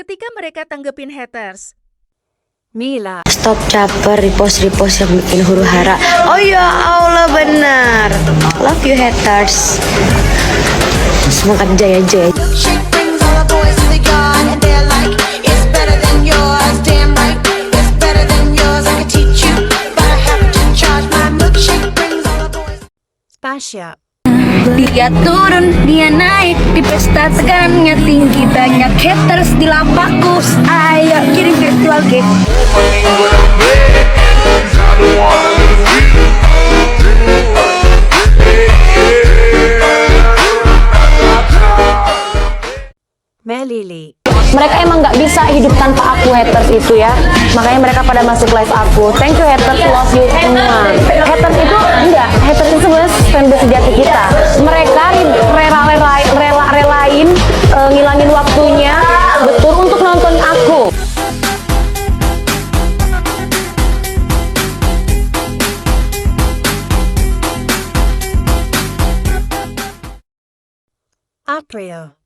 ketika mereka tanggepin haters. Mila. Stop caper, repost yang bikin huru hara. Oh ya Allah, benar. Love you haters. Semangat jaya-jaya. Milkshake brings all the boys to the yard, and they're like, it's better than yours. Damn right, it's better than yours. I can teach you, but I have to charge. My milkshake brings all the boys. Spasya. Dia turun, dia naik di pesta tekanannya tinggi, banyak haters di lapakku. Ayo kirim virtual cake. Melili. Mereka emang nggak bisa hidup tanpa aku, haters itu ya. Makanya mereka pada masuk live aku. Thank you haters, love you semua. Haters itu enggak, haters itu sebenarnya fanbase sejati kita. Mereka rela-relain ngilangin waktunya betul untuk nonton aku. April.